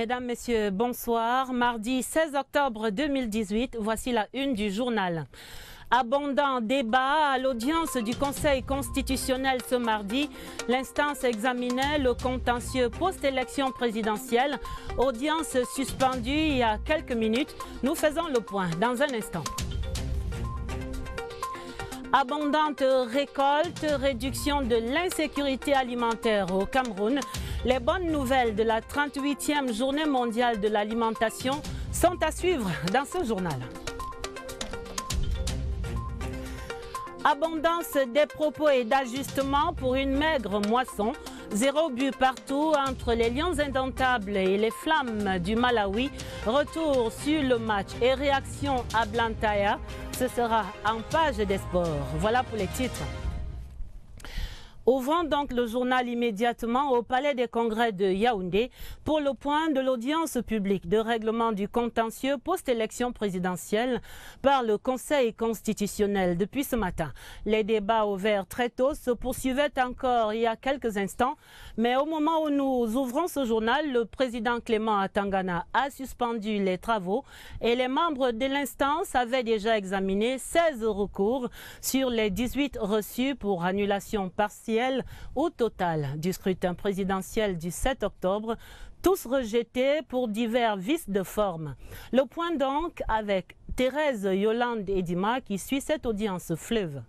Mesdames, Messieurs, bonsoir. Mardi 16 octobre 2018, voici la une du journal. Abondant débat à l'audience du Conseil constitutionnel ce mardi. L'instance examinait le contentieux post-élection présidentielle. Audience suspendue il y a quelques minutes. Nous faisons le point dans un instant. Abondante récolte, réduction de l'insécurité alimentaire au Cameroun. Les bonnes nouvelles de la 38e journée mondiale de l'alimentation sont à suivre dans ce journal. Abondance des propos et d'ajustements pour une maigre moisson. 0 but partout entre les Lions indomptables et les Flammes du Malawi. Retour sur le match et réaction à Blantyre. Ce sera en page des sports. Voilà pour les titres. Ouvrons donc le journal immédiatement au Palais des Congrès de Yaoundé pour le point de l'audience publique de règlement du contentieux post-élection présidentielle par le Conseil constitutionnel depuis ce matin. Les débats ouverts très tôt se poursuivaient encore il y a quelques instants, mais au moment où nous ouvrons ce journal, le président Clément Atangana a suspendu les travaux et les membres de l'instance avaient déjà examiné 16 recours sur les 18 reçus pour annulation partielle ou totale du scrutin présidentiel du 7 octobre, tous rejetés pour divers vices de forme. Le point donc avec Thérèse Yolande Edima qui suit cette audience fleuve.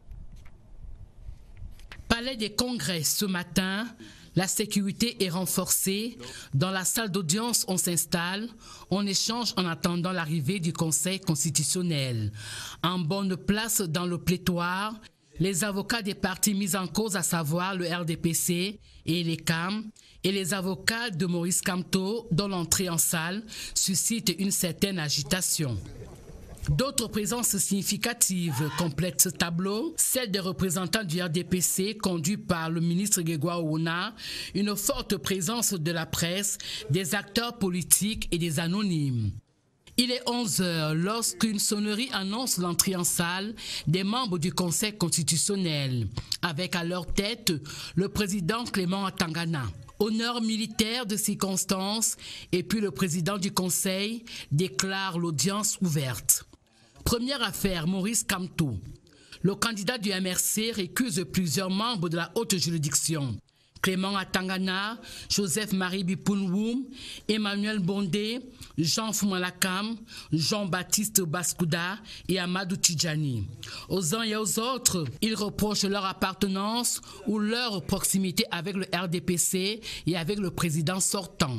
Palais des Congrès ce matin, la sécurité est renforcée. Dans la salle d'audience, on s'installe, on échange en attendant l'arrivée du Conseil constitutionnel. En bonne place dans le pléthore, les avocats des partis mis en cause, à savoir le RDPC et les CAM, et les avocats de Maurice Kamto, dont l'entrée en salle suscite une certaine agitation. D'autres présences significatives complètent ce tableau, celle des représentants du RDPC conduit par le ministre Grégoire Ouna, une forte présence de la presse, des acteurs politiques et des anonymes. Il est 11 h lorsqu'une sonnerie annonce l'entrée en salle des membres du Conseil constitutionnel, avec à leur tête le président Clément Atangana. Honneur militaire de circonstance, et puis le président du Conseil déclare l'audience ouverte. Première affaire, Maurice Kamto. Le candidat du MRC récuse plusieurs membres de la haute juridiction. Clément Atangana, Joseph-Marie Bipounwoum, Emmanuel Bondé, Jean Foumalakam, Jean-Baptiste Baskouda et Amadou Tidjani. Aux uns et aux autres, ils reprochent leur appartenance ou leur proximité avec le RDPC et avec le président sortant.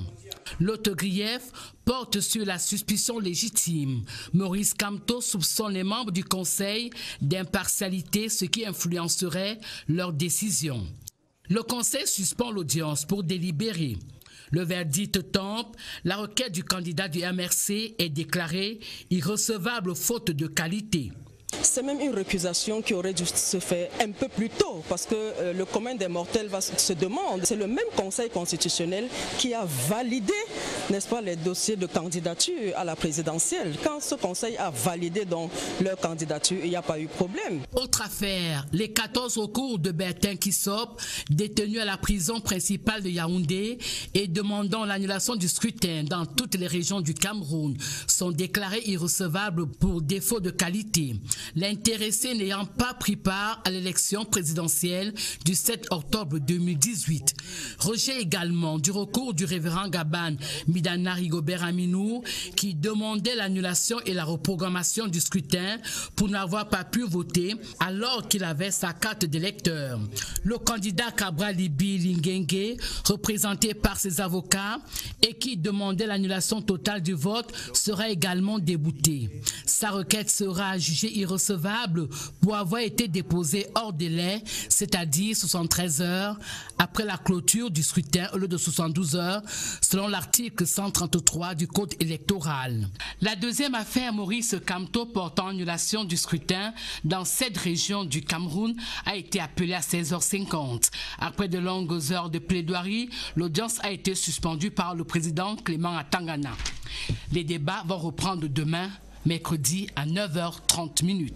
L'autre grief porte sur la suspicion légitime. Maurice Kamto soupçonne les membres du Conseil d'impartialité, ce qui influencerait leur décision. Le Conseil suspend l'audience pour délibérer. Le verdict tombe, la requête du candidat du MRC est déclarée irrecevable faute de qualité. C'est même une récusation qui aurait dû se faire un peu plus tôt parce que le commun des mortels se demande. C'est le même Conseil constitutionnel qui a validé, n'est-ce pas, les dossiers de candidature à la présidentielle. Quand ce Conseil a validé donc leur candidature, il n'y a pas eu de problème. Autre affaire, les 14 recours de Bertin Kissop, détenu à la prison principale de Yaoundé et demandant l'annulation du scrutin dans toutes les régions du Cameroun, sont déclarés irrecevables pour défaut de qualité. L'intéressé n'ayant pas pris part à l'élection présidentielle du 7 octobre 2018. Rejet également du recours du révérend Gaban Midana Rigobert Aminou qui demandait l'annulation et la reprogrammation du scrutin pour n'avoir pas pu voter alors qu'il avait sa carte d'électeur. Le candidat Cabral Libi Linguengue, représenté par ses avocats et qui demandait l'annulation totale du vote, sera également débouté. Sa requête sera jugée irrecevable pour avoir été déposée hors délai, c'est-à-dire 73 heures après la clôture du scrutin au lieu de 72 heures, selon l'article 133 du Code électoral. La deuxième affaire, Maurice Kamto, portant annulation du scrutin dans 7 régions du Cameroun, a été appelée à 16h50. Après de longues heures de plaidoirie, l'audience a été suspendue par le président Clément Atangana. Les débats vont reprendre demain, mercredi à 9h30.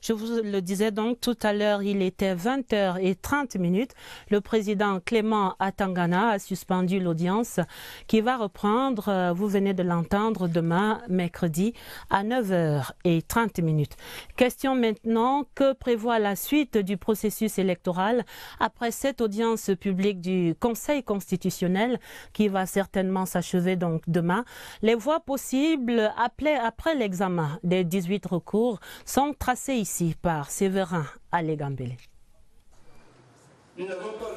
Je vous le disais donc tout à l'heure, il était 20h30. Le président Clément Atangana a suspendu l'audience qui va reprendre, vous venez de l'entendre, demain, mercredi, à 9h30. Question maintenant, que prévoit la suite du processus électoral après cette audience publique du Conseil constitutionnel qui va certainement s'achever donc demain? Les voies possibles après l'examen des 18 recours sont tracées ici par Séverin Alégambélé.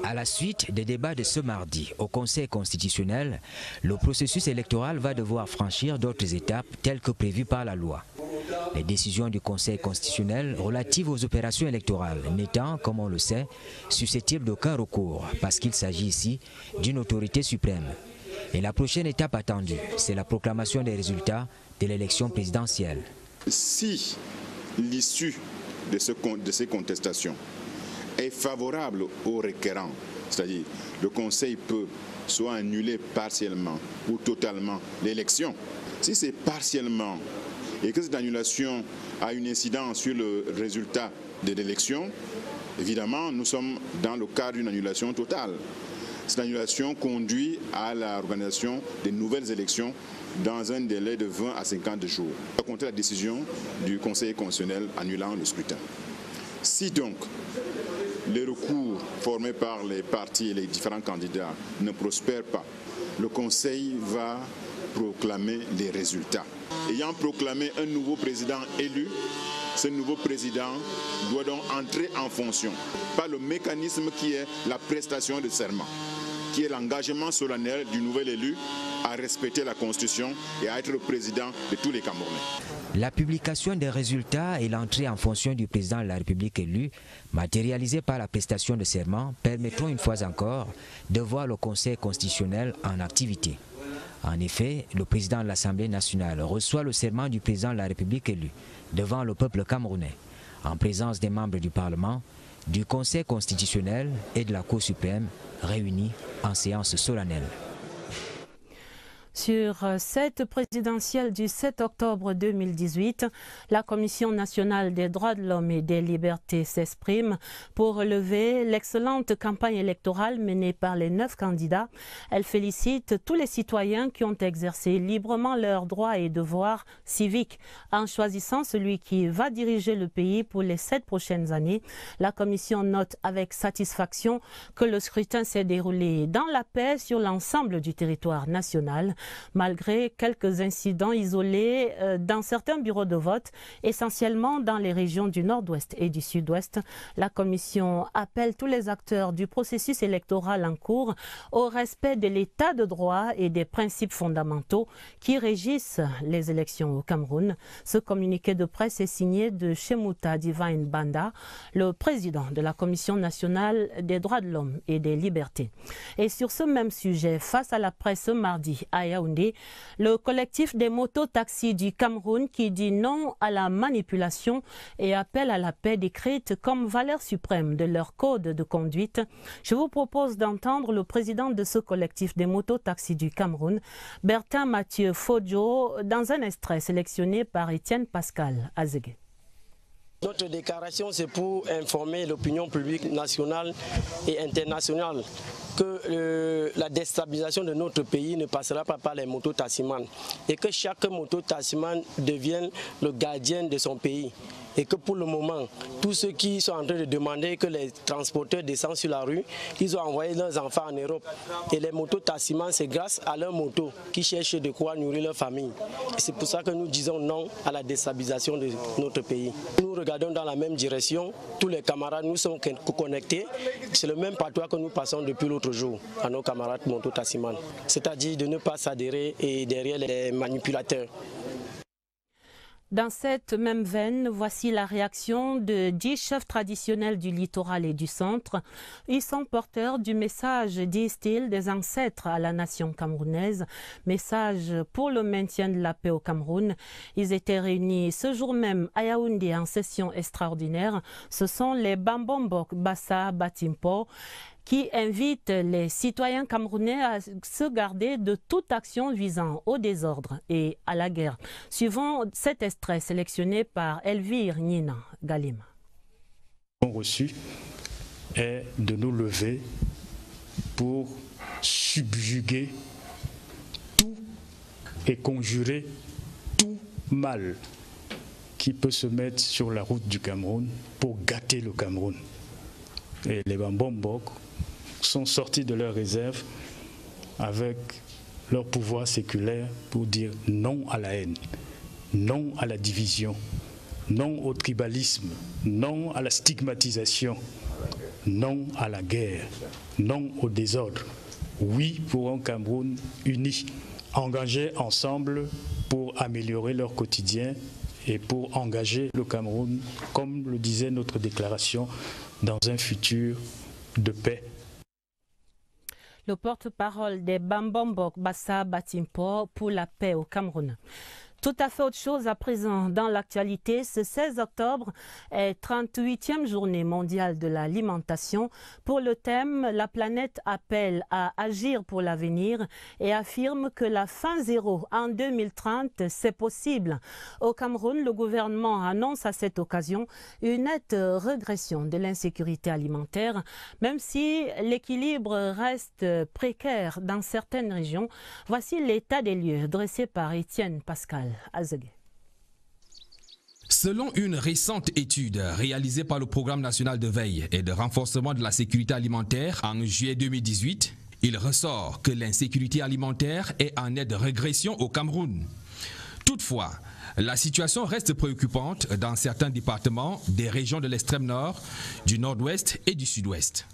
À la suite des débats de ce mardi au Conseil constitutionnel, le processus électoral va devoir franchir d'autres étapes telles que prévues par la loi. Les décisions du Conseil constitutionnel relatives aux opérations électorales n'étant, comme on le sait, susceptibles d'aucun recours parce qu'il s'agit ici d'une autorité suprême. Et la prochaine étape attendue, c'est la proclamation des résultats de l'élection présidentielle. Si l'issue de ces contestations est favorable aux requérants, c'est-à-dire le Conseil peut soit annuler partiellement ou totalement l'élection. Si c'est partiellement et que cette annulation a une incidence sur le résultat de l'élection, évidemment, nous sommes dans le cadre d'une annulation totale. Cette annulation conduit à l'organisation de nouvelles élections dans un délai de 20 à 50 jours, à compter la décision du Conseil constitutionnel annulant le scrutin. Si donc les recours formés par les partis et les différents candidats ne prospèrent pas, le Conseil va proclamer les résultats. Ayant proclamé un nouveau président élu, ce nouveau président doit donc entrer en fonction par le mécanisme qui est la prestation de serment, qui est l'engagement solennel du nouvel élu à respecter la Constitution et à être le président de tous les Camerounais. La publication des résultats et l'entrée en fonction du président de la République élu, matérialisée par la prestation de serment, permettront une fois encore de voir le Conseil constitutionnel en activité. En effet, le président de l'Assemblée nationale reçoit le serment du président de la République élu devant le peuple camerounais, en présence des membres du Parlement, du Conseil constitutionnel et de la Cour suprême réunis en séance solennelle. Sur cette présidentielle du 7 octobre 2018, la Commission nationale des droits de l'homme et des libertés s'exprime pour relever l'excellente campagne électorale menée par les 9 candidats. Elle félicite tous les citoyens qui ont exercé librement leurs droits et devoirs civiques en choisissant celui qui va diriger le pays pour les 7 prochaines années. La Commission note avec satisfaction que le scrutin s'est déroulé dans la paix sur l'ensemble du territoire national. Malgré quelques incidents isolés dans certains bureaux de vote, essentiellement dans les régions du nord-ouest et du sud-ouest, la Commission appelle tous les acteurs du processus électoral en cours au respect de l'état de droit et des principes fondamentaux qui régissent les élections au Cameroun. Ce communiqué de presse est signé de Chemouta Divine Banda, le président de la Commission nationale des droits de l'homme et des libertés. Et sur ce même sujet, face à la presse ce mardi à Yaoundé, le collectif des motos-taxis du Cameroun qui dit non à la manipulation et appelle à la paix décrite comme valeur suprême de leur code de conduite. Je vous propose d'entendre le président de ce collectif des motos-taxis du Cameroun, Bertin Mathieu Fodjo, dans un extrait sélectionné par Étienne Pascal Azégué. Notre déclaration, c'est pour informer l'opinion publique nationale et internationale que la déstabilisation de notre pays ne passera pas par les motos-taximans et que chaque moto-taximan devienne le gardien de son pays. Et que pour le moment, tous ceux qui sont en train de demander que les transporteurs descendent sur la rue, ils ont envoyé leurs enfants en Europe. Et les motos-tassimans, c'est grâce à leurs motos qui cherchent de quoi nourrir leur famille. Et c'est pour ça que nous disons non à la déstabilisation de notre pays. Nous regardons dans la même direction, tous les camarades, nous sommes connectés. C'est le même patois que nous passons depuis l'autre jour à nos camarades motos-tassimans. C'est-à-dire de ne pas s'adhérer derrière les manipulateurs. Dans cette même veine, voici la réaction de 10 chefs traditionnels du littoral et du centre. Ils sont porteurs du message, disent-ils, des ancêtres à la nation camerounaise, message pour le maintien de la paix au Cameroun. Ils étaient réunis ce jour même à Yaoundé en session extraordinaire. Ce sont les Bambombok Bassa Batimpo. qui invite les citoyens camerounais à se garder de toute action visant au désordre et à la guerre. Suivant cet extrait sélectionné par Elvire Nina Galim. Reçu est de nous lever pour subjuguer tout et conjurer tout mal qui peut se mettre sur la route du Cameroun pour gâter le Cameroun. Et les Bambombok sont sortis de leur réserve avec leur pouvoir séculaire pour dire non à la haine, non à la division, non au tribalisme, non à la stigmatisation, non à la guerre, non au désordre. Oui pour un Cameroun uni, engagé ensemble pour améliorer leur quotidien et pour engager le Cameroun, comme le disait notre déclaration, dans un futur de paix. Le porte-parole des Bambombok Bassa Batimpo pour la paix au Cameroun. Tout à fait autre chose à présent dans l'actualité. Ce 16 octobre est 38e journée mondiale de l'alimentation. Pour le thème, la planète appelle à agir pour l'avenir et affirme que la faim zéro en 2030, c'est possible. Au Cameroun, le gouvernement annonce à cette occasion une nette régression de l'insécurité alimentaire, même si l'équilibre reste précaire dans certaines régions. Voici l'état des lieux dressé par Étienne Pascal. Selon une récente étude réalisée par le Programme national de veille et de renforcement de la sécurité alimentaire en juillet 2018, il ressort que l'insécurité alimentaire est en nette régression au Cameroun. Toutefois, la situation reste préoccupante dans certains départements des régions de l'extrême nord, du nord-ouest et du sud-ouest.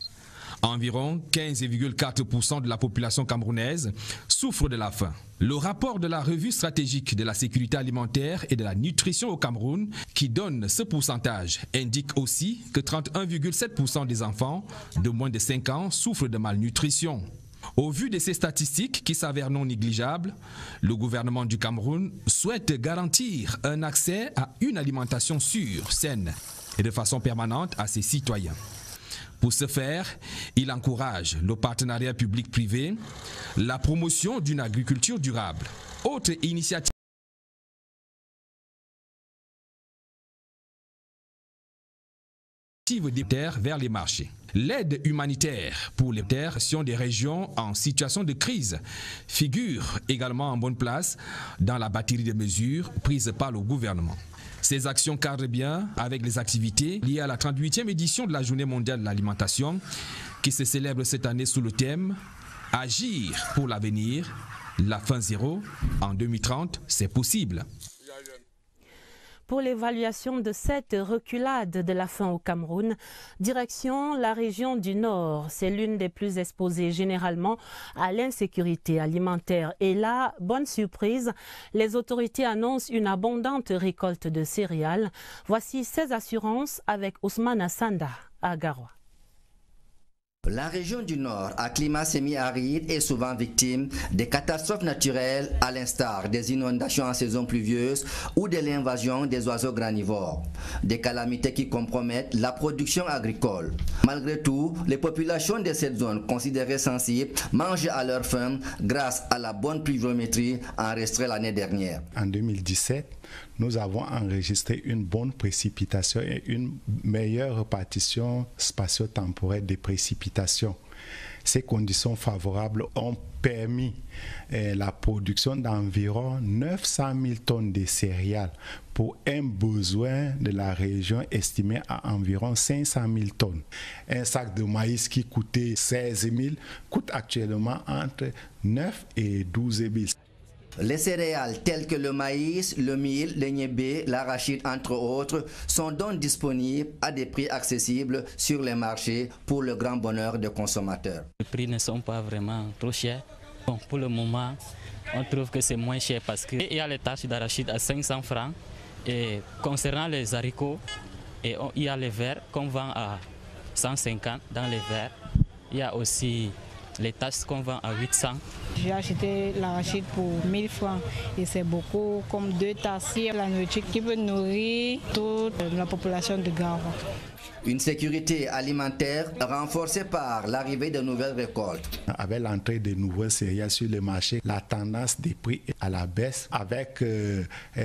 Environ 15,4% de la population camerounaise souffre de la faim. Le rapport de la revue stratégique de la sécurité alimentaire et de la nutrition au Cameroun, qui donne ce pourcentage, indique aussi que 31,7% des enfants de moins de 5 ans souffrent de malnutrition. Au vu de ces statistiques qui s'avèrent non négligeables, le gouvernement du Cameroun souhaite garantir un accès à une alimentation sûre, saine et de façon permanente à ses citoyens. Pour ce faire, il encourage le partenariat public-privé, la promotion d'une agriculture durable. Autre initiative des terres vers les marchés. L'aide humanitaire pour les terres des régions en situation de crise figure également en bonne place dans la batterie de mesures prises par le gouvernement. Ces actions cadrent bien avec les activités liées à la 38e édition de la Journée mondiale de l'alimentation qui se célèbre cette année sous le thème « Agir pour l'avenir, la faim zéro en 2030, c'est possible ». Pour l'évaluation de cette reculade de la faim au Cameroun, direction la région du Nord. C'est l'une des plus exposées généralement à l'insécurité alimentaire. Et là, bonne surprise, les autorités annoncent une abondante récolte de céréales. Voici ces assurances avec Ousmane Assanda à Garoua. La région du Nord, à climat semi-aride, est souvent victime des catastrophes naturelles, à l'instar des inondations en saison pluvieuse ou de l'invasion des oiseaux granivores. Des calamités qui compromettent la production agricole. Malgré tout, les populations de cette zone considérées sensibles mangent à leur faim grâce à la bonne pluviométrie enregistrée l'année dernière. En 2017, nous avons enregistré une bonne précipitation et une meilleure répartition spatio-temporelle des précipitations. Ces conditions favorables ont permis la production d'environ 900 000 tonnes de céréales pour un besoin de la région estimé à environ 500 000 tonnes. Un sac de maïs qui coûtait 16 000 coûte actuellement entre 9 et 12 000. Les céréales telles que le maïs, le mil, le niébé, l'arachide entre autres sont donc disponibles à des prix accessibles sur les marchés pour le grand bonheur des consommateurs. Les prix ne sont pas vraiment trop chers. Bon, pour le moment, on trouve que c'est moins cher parce qu'il y a les taches d'arachide à 500 francs. Et concernant les haricots, il y a les verts qu'on vend à 150 dans les verts. Il y a aussi les tasses qu'on vend à 800. J'ai acheté l'arachide pour 1000 francs et c'est beaucoup, comme 2 tasses. La nourriture qui peut nourrir toute la population de Garoua. Une sécurité alimentaire renforcée par l'arrivée de nouvelles récoltes. Avec l'entrée de nouvelles céréales sur le marché, la tendance des prix est à la baisse. Avec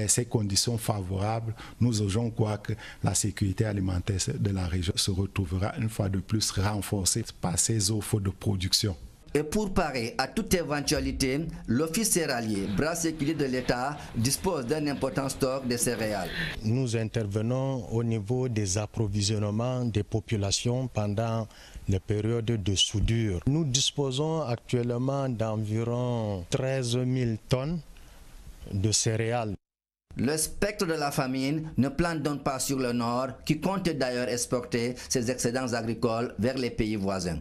ces conditions favorables, nous osons croire que la sécurité alimentaire de la région se retrouvera une fois de plus renforcée par ces offres de production. Et pour parer à toute éventualité, l'Office céréalier, bras séculier de l'État, dispose d'un important stock de céréales. Nous intervenons au niveau des approvisionnements des populations pendant les périodes de soudure. Nous disposons actuellement d'environ 13 000 tonnes de céréales. Le spectre de la famine ne plane donc pas sur le nord, qui compte d'ailleurs exporter ses excédents agricoles vers les pays voisins.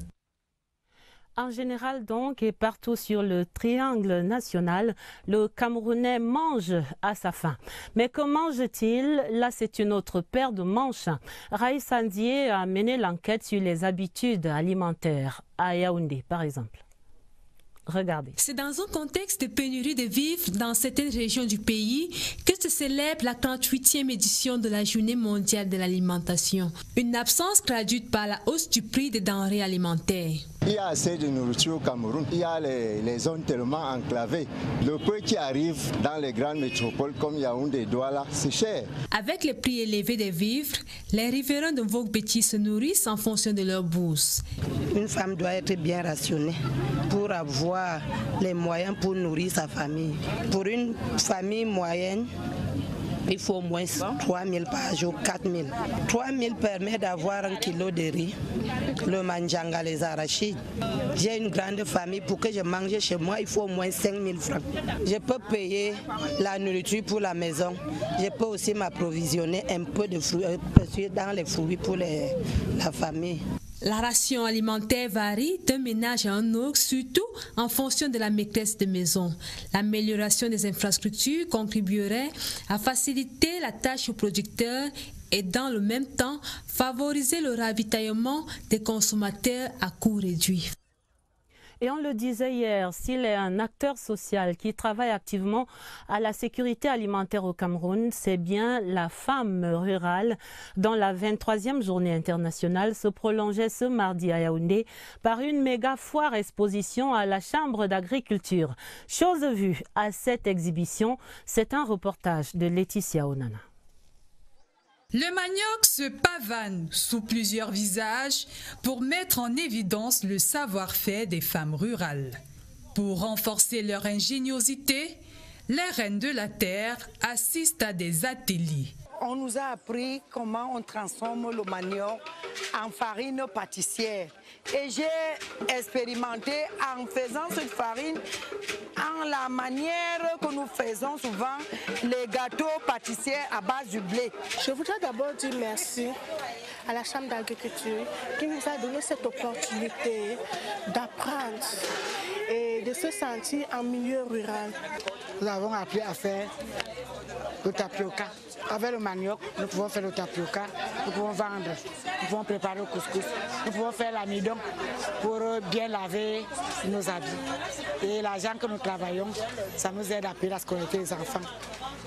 En général donc, et partout sur le triangle national, le Camerounais mange à sa faim. Mais que mange-t-il? Là, c'est une autre paire de manches. Raïssa Ndié a mené l'enquête sur les habitudes alimentaires à Yaoundé, par exemple. Regardez. C'est dans un contexte de pénurie de vivres dans certaines régions du pays que se célèbre la 38e édition de la Journée mondiale de l'alimentation. Une absence traduite par la hausse du prix des denrées alimentaires. Il y a assez de nourriture au Cameroun. Il y a les zones tellement enclavées. Le peu qui arrive dans les grandes métropoles comme Yaoundé et Douala, c'est cher. Avec les prix élevés des vivres, les riverains de Vogue-Béti se nourrissent en fonction de leur bourse. Une femme doit être bien rationnée pour avoir les moyens pour nourrir sa famille. Pour une famille moyenne, il faut au moins 3 000 par jour, 4 000. 3 000 permet d'avoir 1 kilo de riz, le manjanga, les arachides. J'ai une grande famille, pour que je mange chez moi, il faut au moins 5 000 francs. Je peux payer la nourriture pour la maison. Je peux aussi m'approvisionner un peu de fruits dans les fruits pour la famille. La ration alimentaire varie d'un ménage à un autre, surtout en fonction de la maîtresse de maison. L'amélioration des infrastructures contribuerait à faciliter la tâche aux producteurs et dans le même temps favoriser le ravitaillement des consommateurs à coût réduit. Et on le disait hier, s'il est un acteur social qui travaille activement à la sécurité alimentaire au Cameroun, c'est bien la femme rurale dont la 23e journée internationale se prolongeait ce mardi à Yaoundé par une méga foire exposition à la Chambre d'agriculture. Chose vue à cette exhibition, c'est un reportage de Laetitia Onana. Le manioc se pavane sous plusieurs visages pour mettre en évidence le savoir-faire des femmes rurales. Pour renforcer leur ingéniosité, les reines de la terre assistent à des ateliers. On nous a appris comment on transforme le manioc en farine pâtissière. Et j'ai expérimenté en faisant cette farine en la manière que nous faisons souvent les gâteaux pâtissiers à base du blé. Je voudrais d'abord dire merci à la Chambre d'agriculture qui nous a donné cette opportunité d'apprendre et de se sentir en milieu rural. Nous avons appris à faire le tapioca. Avec le manioc, nous pouvons faire le tapioca, nous pouvons vendre, nous pouvons préparer le couscous, nous pouvons faire l'amidon pour bien laver nos habits. Et l'argent que nous travaillons, ça nous aide à payer la scolarité des enfants.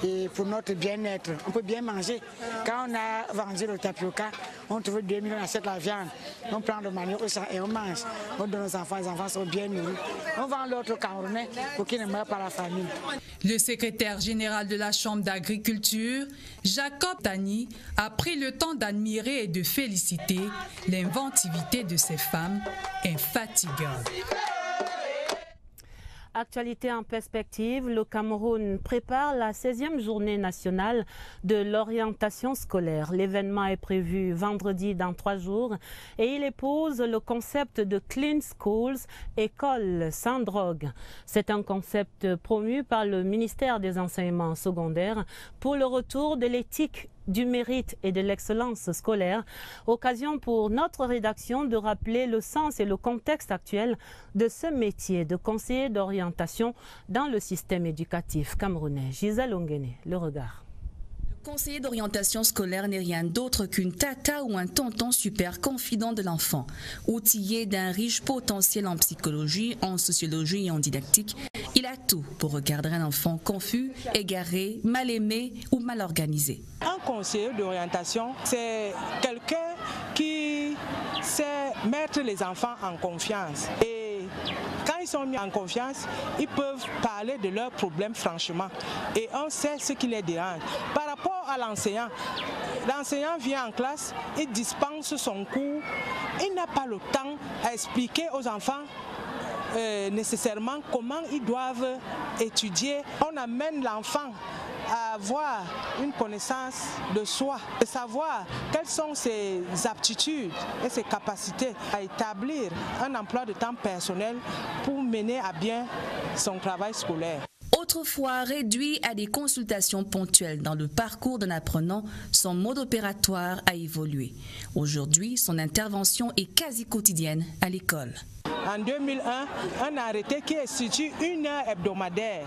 Et pour notre bien-être, on peut bien manger. Quand on a vendu le tapioca, on trouve 2 000, on achète la viande, on prend le manioc et on mange. On donne aux enfants, les enfants sont bien nourris. On vend l'autre Camerounais pour qu'ils ne meurent pas la famine. Le secrétaire général de la Chambre d'agriculture, Jacob Tani, a pris le temps d'admirer et de féliciter l'inventivité de ces femmes infatigables. Actualité en perspective, le Cameroun prépare la 16e journée nationale de l'orientation scolaire. L'événement est prévu vendredi dans 3 jours et il épouse le concept de Clean Schools, école sans drogue. C'est un concept promu par le ministère des Enseignements secondaires pour le retour de l'éthique, du mérite et de l'excellence scolaire. Occasion pour notre rédaction de rappeler le sens et le contexte actuel de ce métier de conseiller d'orientation dans le système éducatif camerounais. Gisèle Ongene, le regard. Le conseiller d'orientation scolaire n'est rien d'autre qu'une tata ou un tonton super confident de l'enfant. Outillé d'un riche potentiel en psychologie, en sociologie et en didactique, il a a tout pour regarder un enfant confus, égaré, mal aimé ou mal organisé. Un conseiller d'orientation, c'est quelqu'un qui sait mettre les enfants en confiance. Et quand ils sont mis en confiance, ils peuvent parler de leurs problèmes franchement. Et on sait ce qui les dérange. Par rapport à l'enseignant, l'enseignant vient en classe, il dispense son cours, il n'a pas le temps à expliquer aux enfants nécessairement comment ils doivent étudier. On amène l'enfant à avoir une connaissance de soi, de savoir quelles sont ses aptitudes et ses capacités à établir un emploi de temps personnel pour mener à bien son travail scolaire. Autrefois réduit à des consultations ponctuelles dans le parcours d'un apprenant, son mode opératoire a évolué. Aujourd'hui, son intervention est quasi quotidienne à l'école. En 2001, un arrêté qui institue 1 heure hebdomadaire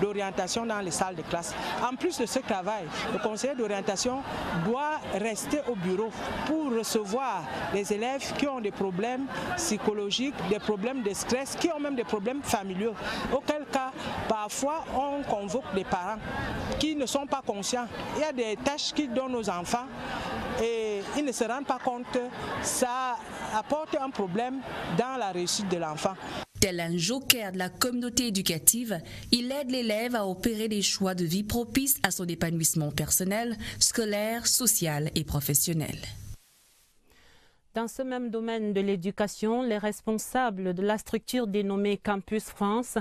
d'orientation dans les salles de classe. En plus de ce travail, le conseiller d'orientation doit rester au bureau pour recevoir les élèves qui ont des problèmes psychologiques, des problèmes de stress, qui ont même des problèmes familiaux. Auquel cas, parfois, on convoque des parents qui ne sont pas conscients. Il y a des tâches qu'ils donnent aux enfants et ils ne se rendent pas compte que ça apporte un problème dans la réussite de l'enfant. Tel un joker de la communauté éducative, il aide l'élève à opérer des choix de vie propices à son épanouissement personnel, scolaire, social et professionnel. Dans ce même domaine de l'éducation, les responsables de la structure dénommée Campus France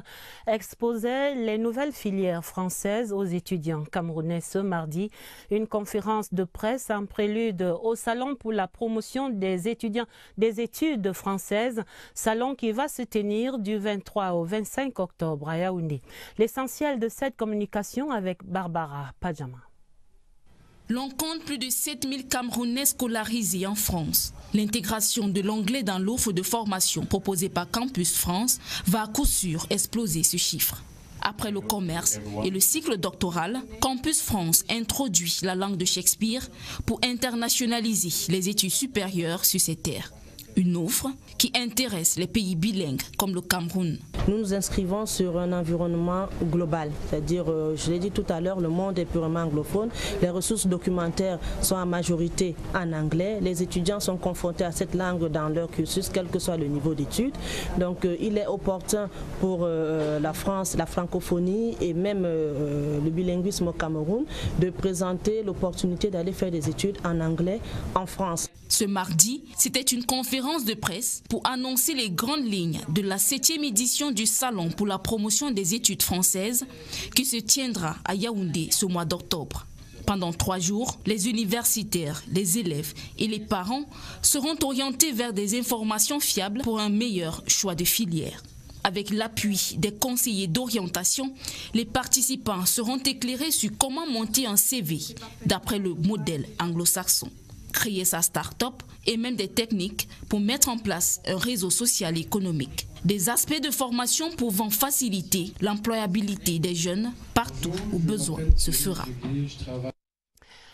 exposaient les nouvelles filières françaises aux étudiants camerounais ce mardi. Une conférence de presse en prélude au salon pour la promotion des études françaises, salon qui va se tenir du 23 au 25 octobre à Yaoundé. L'essentiel de cette communication avec Barbara Padjama. L'on compte plus de 7000 Camerounais scolarisés en France. L'intégration de l'anglais dans l'offre de formation proposée par Campus France va à coup sûr exploser ce chiffre. Après le commerce et le cycle doctoral, Campus France introduit la langue de Shakespeare pour internationaliser les études supérieures sur ces terres. Une offre qui intéresse les pays bilingues comme le Cameroun. Nous nous inscrivons sur un environnement global, c'est-à-dire, je l'ai dit tout à l'heure, le monde est purement anglophone. Les ressources documentaires sont en majorité en anglais. Les étudiants sont confrontés à cette langue dans leur cursus, quel que soit le niveau d'études. Donc il est opportun pour la France, la francophonie et même le bilinguisme au Cameroun de présenter l'opportunité d'aller faire des études en anglais en France. Ce mardi, c'était une conférence de presse pour annoncer les grandes lignes de la 7e édition du Salon pour la promotion des études françaises qui se tiendra à Yaoundé ce mois d'octobre. Pendant 3 jours, les universitaires, les élèves et les parents seront orientés vers des informations fiables pour un meilleur choix de filière. Avec l'appui des conseillers d'orientation, les participants seront éclairés sur comment monter un CV d'après le modèle anglo-saxon, créer sa start-up et même des techniques pour mettre en place un réseau social et économique. Des aspects de formation pouvant faciliter l'employabilité des jeunes partout où besoin se fera.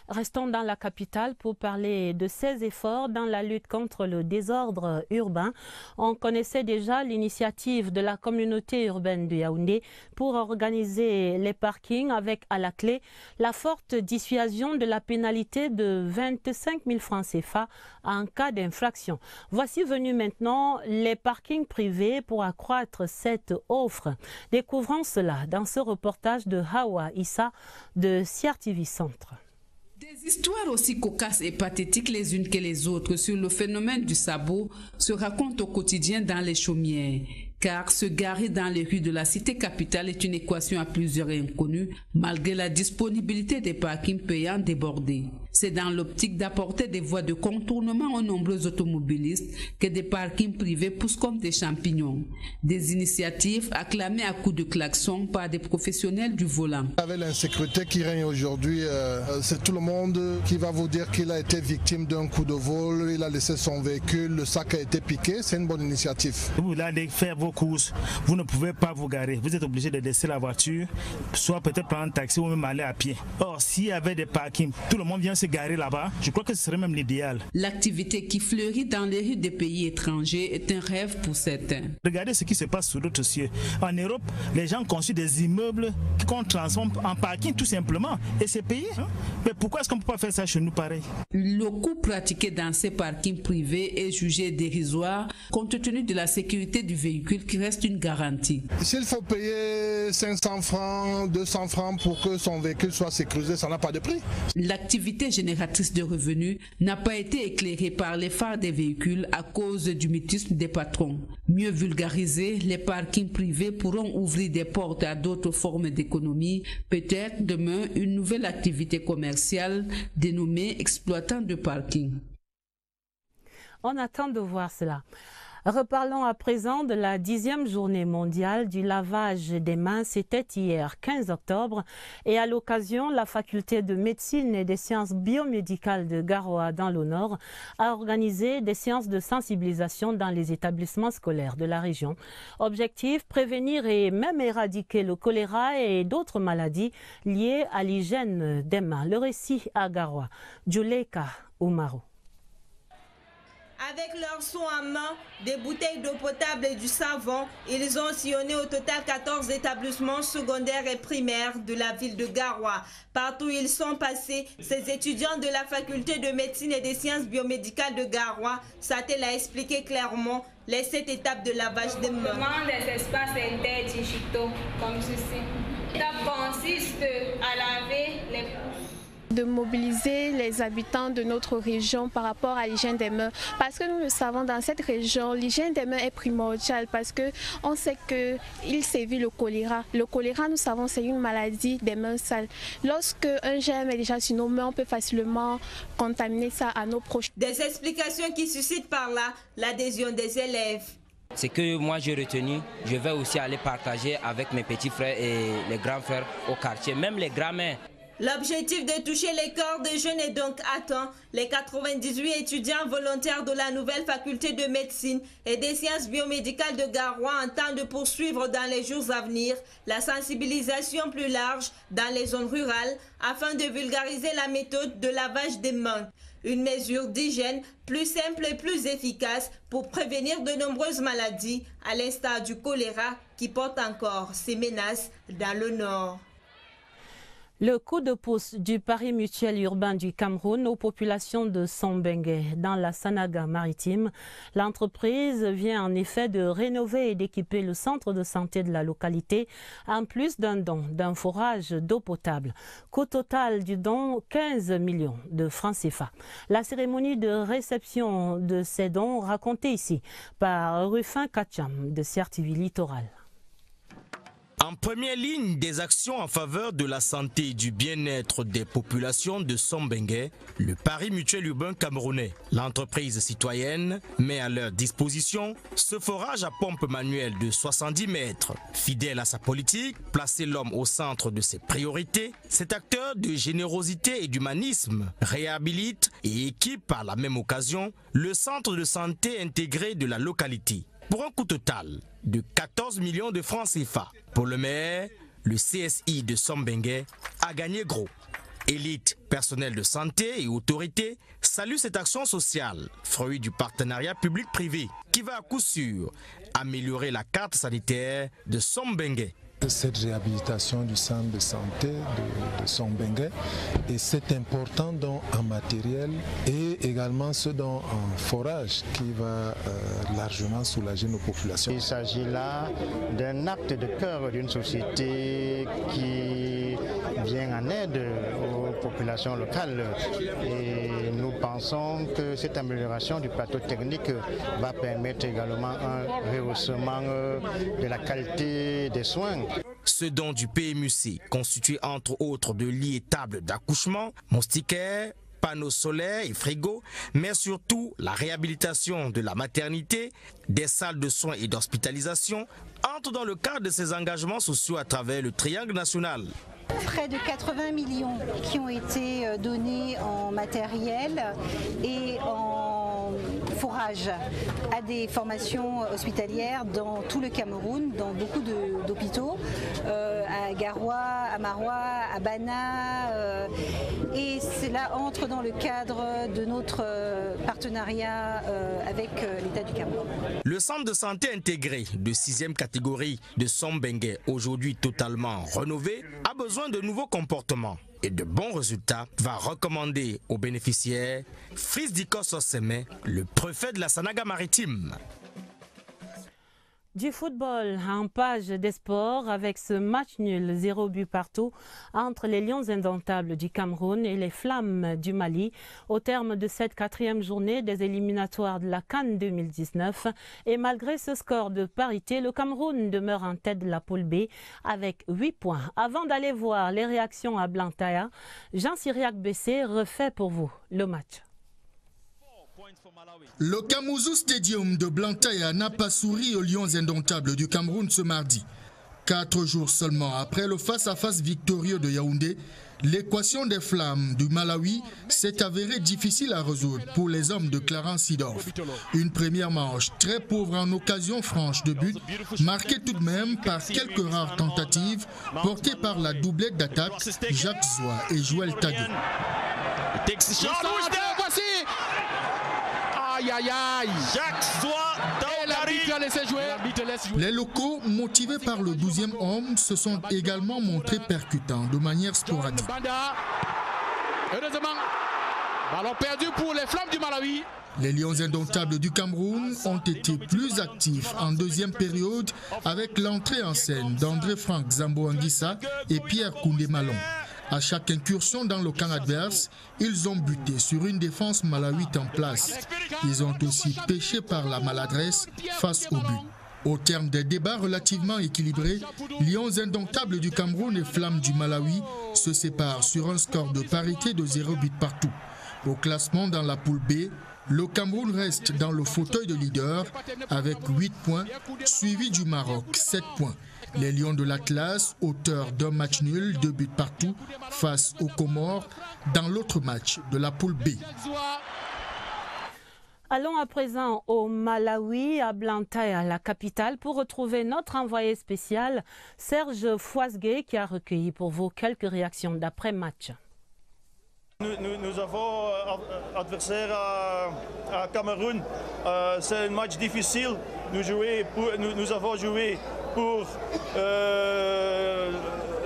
Restons dans la capitale pour parler de ses efforts dans la lutte contre le désordre urbain. On connaissait déjà l'initiative de la communauté urbaine de Yaoundé pour organiser les parkings avec à la clé la forte dissuasion de la pénalité de 25 000 francs CFA en cas d'infraction. Voici venus maintenant les parkings privés pour accroître cette offre. Découvrons cela dans ce reportage de Hawa Issa de CRTV Centre. Des histoires aussi cocasses et pathétiques les unes que les autres sur le phénomène du sabot se racontent au quotidien dans les chaumières. Car se garer dans les rues de la cité capitale est une équation à plusieurs inconnues, malgré la disponibilité des parkings payants débordés. C'est dans l'optique d'apporter des voies de contournement aux nombreux automobilistes que des parkings privés poussent comme des champignons. Des initiatives acclamées à coups de klaxon par des professionnels du volant. Avec l'insécurité qui règne aujourd'hui, c'est tout le monde qui va vous dire qu'il a été victime d'un coup de vol, il a laissé son véhicule, le sac a été piqué, c'est une bonne initiative. Vous allez faire vos courses, vous ne pouvez pas vous garer. Vous êtes obligé de laisser la voiture, soit peut-être prendre un taxi ou même aller à pied. Or, s'il y avait des parkings, tout le monde vient se garer là-bas, je crois que ce serait même l'idéal. L'activité qui fleurit dans les rues des pays étrangers est un rêve pour certains. Regardez ce qui se passe sous d'autres cieux. En Europe, les gens construisent des immeubles qu'on transforme en parking tout simplement. Et c'est payé. Mais pourquoi est-ce qu'on ne peut pas faire ça chez nous pareil? Le coût pratiqué dans ces parkings privés est jugé dérisoire compte tenu de la sécurité du véhicule qui reste une garantie. S'il faut payer 500 francs, 200 francs pour que son véhicule soit sécurisé, ça n'a pas de prix. L'activité génératrice de revenus n'a pas été éclairée par les phares des véhicules à cause du mutisme des patrons. Mieux vulgarisé, les parkings privés pourront ouvrir des portes à d'autres formes d'économie, peut-être demain une nouvelle activité commerciale dénommée exploitant de parking. On attend de voir cela. Reparlons à présent de la 10e journée mondiale du lavage des mains. C'était hier 15 octobre et à l'occasion, la faculté de médecine et des sciences biomédicales de Garoua dans le Nord a organisé des séances de sensibilisation dans les établissements scolaires de la région. Objectif, prévenir et même éradiquer le choléra et d'autres maladies liées à l'hygiène des mains. Le récit à Garoua, Djouleka Oumaro. Avec leurs seaux en main, des bouteilles d'eau potable et du savon, ils ont sillonné au total 14 établissements secondaires et primaires de la ville de Garoua. Partout où ils sont passés, ces étudiants de la faculté de médecine et des sciences biomédicales de Garoua, Satel a expliqué clairement les 7 étapes de lavage des mains. Des espaces interdigitaux comme ceci. L'étape consiste à laver les pouces. De mobiliser les habitants de notre région par rapport à l'hygiène des mains. Parce que nous le savons, dans cette région, l'hygiène des mains est primordiale parce qu'on sait qu'il sévit le choléra. Le choléra, nous savons, c'est une maladie des mains sales. Lorsque un germe est déjà sur nos mains, on peut facilement contaminer ça à nos proches. Des explications qui suscitent par là l'adhésion des élèves. Ce que moi j'ai retenu, je vais aussi aller partager avec mes petits frères et les grands frères au quartier, même les grands-mères. L'objectif de toucher les corps des jeunes est donc atteint. Les 98 étudiants volontaires de la nouvelle faculté de médecine et des sciences biomédicales de Garoua entendent de poursuivre dans les jours à venir la sensibilisation plus large dans les zones rurales afin de vulgariser la méthode de lavage des mains. Une mesure d'hygiène plus simple et plus efficace pour prévenir de nombreuses maladies, à l'instar du choléra qui porte encore ses menaces dans le Nord. Le coup de pouce du pari mutuel urbain du Cameroun aux populations de Sombengue dans la Sanaga maritime. L'entreprise vient en effet de rénover et d'équiper le centre de santé de la localité, en plus d'un don d'un forage d'eau potable. Coût total du don, 15 millions de francs CFA. La cérémonie de réception de ces dons racontée ici par Rufin Kacham de Sierre-TV Littoral. En première ligne des actions en faveur de la santé et du bien-être des populations de Sombengue, le pari mutuel urbain camerounais. L'entreprise citoyenne met à leur disposition ce forage à pompe manuelle de 70 mètres. Fidèle à sa politique, placer l'homme au centre de ses priorités, cet acteur de générosité et d'humanisme réhabilite et équipe par la même occasion le centre de santé intégré de la localité, pour un coût total de 14 millions de francs CFA. Pour le maire, le CSI de Sombengue a gagné gros. Élite, personnel de santé et autorités saluent cette action sociale, fruit du partenariat public-privé, qui va à coup sûr améliorer la carte sanitaire de Sombengue. Cette réhabilitation du centre de santé de Sombengue et c'est important donc en matériel et également ce dont en forage qui va largement soulager nos populations. Il s'agit là d'un acte de cœur d'une société qui vient en aide aux populations locales et nous pensons que cette amélioration du plateau technique va permettre également un rehaussement de la qualité des soins. Ce don du PMUC, constitué entre autres de lits et tables d'accouchement, moustiquaires, panneaux solaires et frigos, mais surtout la réhabilitation de la maternité, des salles de soins et d'hospitalisation, entre dans le cadre de ces engagements sociaux à travers le triangle national. Près de 80 millions qui ont été donnés en matériel et en en forage à des formations hospitalières dans tout le Cameroun, dans beaucoup d'hôpitaux, à Garoua, à Maroua, à Bana, et cela entre dans le cadre de notre partenariat avec l'État du Cameroun. Le centre de santé intégré de 6e catégorie de Sombengue, aujourd'hui totalement rénové, a besoin de nouveaux comportements et de bons résultats, va recommander aux bénéficiaires Fris Dikos Oseme, le préfet de la Sanaga maritime. Du football en page des sports avec ce match nul 0 but partout entre les Lions indomptables du Cameroun et les Flammes du Mali au terme de cette 4e journée des éliminatoires de la CAN 2019. Et malgré ce score de parité, le Cameroun demeure en tête de la poule B avec 8 points. Avant d'aller voir les réactions à Blantyre, Jean-Cyriac Bessé refait pour vous le match. Le Kamuzu Stadium de Blantyre n'a pas souri aux Lions indomptables du Cameroun ce mardi. 4 jours seulement après le face-à-face victorieux de Yaoundé, l'équation des Flammes du Malawi s'est avérée difficile à résoudre pour les hommes de Clarence Seedorf. Une première manche très pauvre en occasion franche de but, marquée tout de même par quelques rares tentatives portées par la doublette d'attaque Jacques Zoua et Joël Tadé. Aïe aïe aïe, Jacques Les locaux, motivés par le 12e homme, se sont également montrés percutants de manière sporadique. Heureusement, ballon perdu pour les Flammes du Malawi. Les Lions indomptables du Cameroun ont été plus actifs en deuxième période avec l'entrée en scène d'André-Franck Zambo-Anguissa et Pierre Koundé-Malon. À chaque incursion dans le camp adverse, ils ont buté sur une défense malawite en place. Ils ont aussi péché par la maladresse face au but. Au terme des débats relativement équilibrés, Lions indomptables du Cameroun et Flammes du Malawi se séparent sur un score de parité de 0 but partout. Au classement dans la poule B, le Cameroun reste dans le fauteuil de leader avec 8 points, suivi du Maroc, 7 points. Les Lions de l'Atlas, auteurs d'un match nul, 2 buts partout, face aux Comores, dans l'autre match de la poule B. Allons à présent au Malawi, à Blantyre, la capitale, pour retrouver notre envoyé spécial, Serge Fouasgué, qui a recueilli pour vous quelques réactions d'après-match. Nous avons adversaire à Cameroun. C'est un match difficile. Nous avons joué pour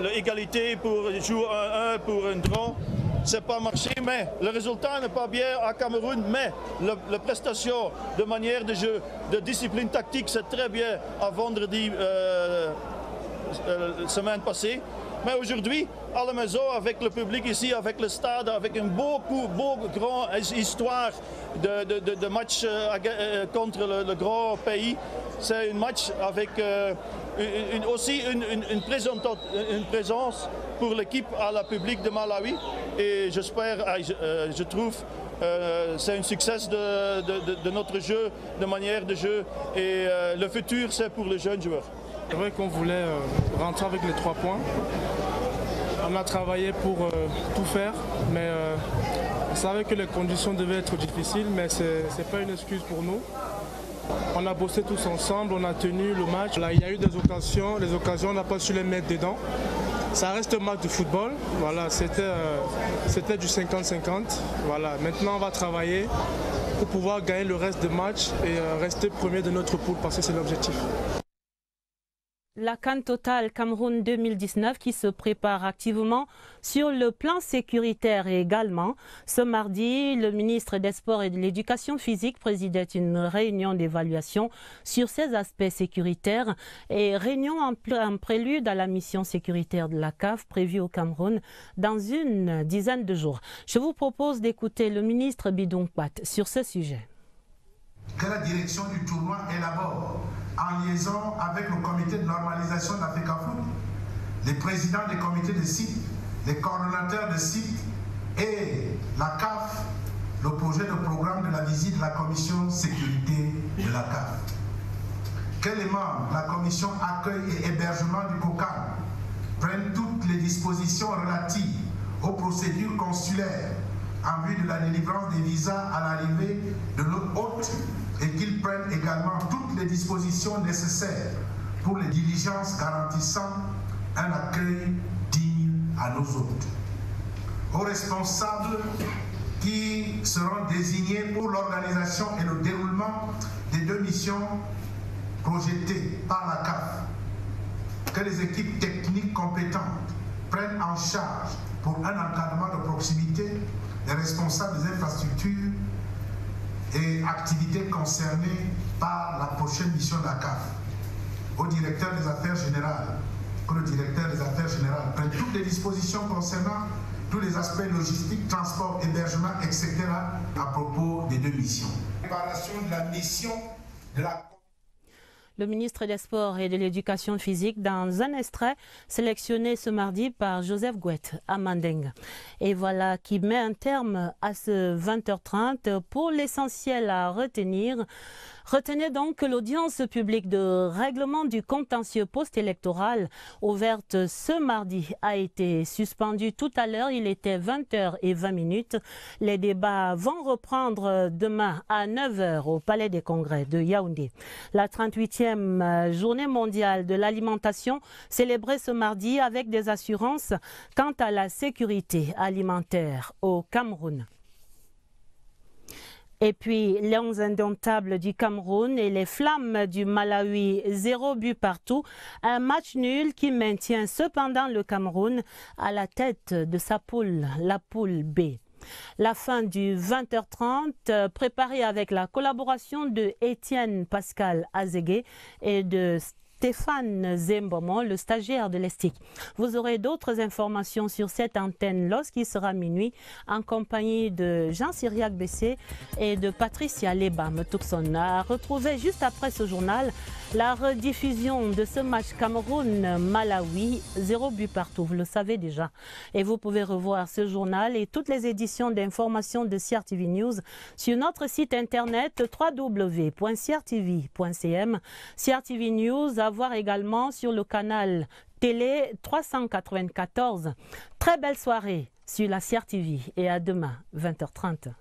l'égalité, pour jouer 1-1, pour un draw. C'est pas marché, mais le résultat n'est pas bien à Cameroun, mais la prestation de manière de jeu, de discipline tactique, c'est très bien à vendredi semaine passée. Mais aujourd'hui, à la maison, avec le public ici, avec le stade, avec une beau grande histoire de match contre le grand pays, c'est un match avec aussi une présence pour l'équipe à la public de Malawi. Et j'espère, je trouve, c'est un succès de notre jeu, de manière de jeu. Et le futur, c'est pour les jeunes joueurs. C'est vrai qu'on voulait rentrer avec les 3 points. On a travaillé pour tout faire, mais on savait que les conditions devaient être difficiles, mais ce n'est pas une excuse pour nous. On a bossé tous ensemble, on a tenu le match. Là, il y a eu des occasions, les occasions, on n'a pas su les mettre dedans. Ça reste un match de football, voilà, c'était du 50-50. Voilà, maintenant on va travailler pour pouvoir gagner le reste des matchs et rester premier de notre poule, parce que c'est l'objectif. La CAN Total Cameroun 2019 qui se prépare activement sur le plan sécuritaire et également. Ce mardi, le ministre des Sports et de l'Éducation physique présidait une réunion d'évaluation sur ces aspects sécuritaires et réunion en prélude à la mission sécuritaire de la CAF prévue au Cameroun dans une dizaine de jours. Je vous propose d'écouter le ministre Bidong Pat sur ce sujet. Que la direction du tournoi élabore en liaison avec le comité de normalisation de l'Africa Foot, les présidents des comités de site, les coordonnateurs de site et la CAF, le projet de programme de la visite de la commission sécurité de la CAF. Que les membres de la commission accueil et hébergement du COCAM prennent toutes les dispositions relatives aux procédures consulaires en vue de la délivrance des visas à l'arrivée de l'eau haute et qu'ils prennent également toutes les dispositions nécessaires pour les diligences garantissant un accueil digne à nos hôtes. Aux responsables qui seront désignés pour l'organisation et le déroulement des 2 missions projetées par la CAF, que les équipes techniques compétentes prennent en charge pour un encadrement de proximité les responsables des infrastructures et activités concernées par la prochaine mission de la CAF. Au directeur des affaires générales, que le directeur des affaires générales prenne toutes les dispositions concernant tous les aspects logistiques, transport, hébergement, etc. à propos des 2 missions. Préparation de la mission de la... Le ministre des Sports et de l'Éducation physique dans un extrait sélectionné ce mardi par Joseph Gouet à Manding. Et voilà qui met un terme à ce 20h30 pour l'essentiel à retenir. Retenez donc que l'audience publique de règlement du contentieux post-électoral ouverte ce mardi a été suspendue tout à l'heure. Il était 20h20. Les débats vont reprendre demain à 9h au Palais des Congrès de Yaoundé. La 38e journée mondiale de l'alimentation célébrée ce mardi avec des assurances quant à la sécurité alimentaire au Cameroun. Et puis, Lions indomptables du Cameroun et les Flammes du Malawi, 0 but partout. Un match nul qui maintient cependant le Cameroun à la tête de sa poule, la poule B. La fin du 20h30, préparée avec la collaboration de Étienne Pascal Azégué et de Stéphane Zembomon, le stagiaire de l'ESTIC. Vous aurez d'autres informations sur cette antenne lorsqu'il sera minuit en compagnie de Jean-Cyriac Bessé et de Patricia Lebam-Tuxon. À retrouver juste après ce journal la rediffusion de ce match Cameroun-Malawi, 0 but partout, vous le savez déjà. Et vous pouvez revoir ce journal et toutes les éditions d'information de CRTV News sur notre site internet www.crtv.cm. CRTV News à voir également sur le canal télé 394. Très belle soirée sur la CRTV et à demain 20h30.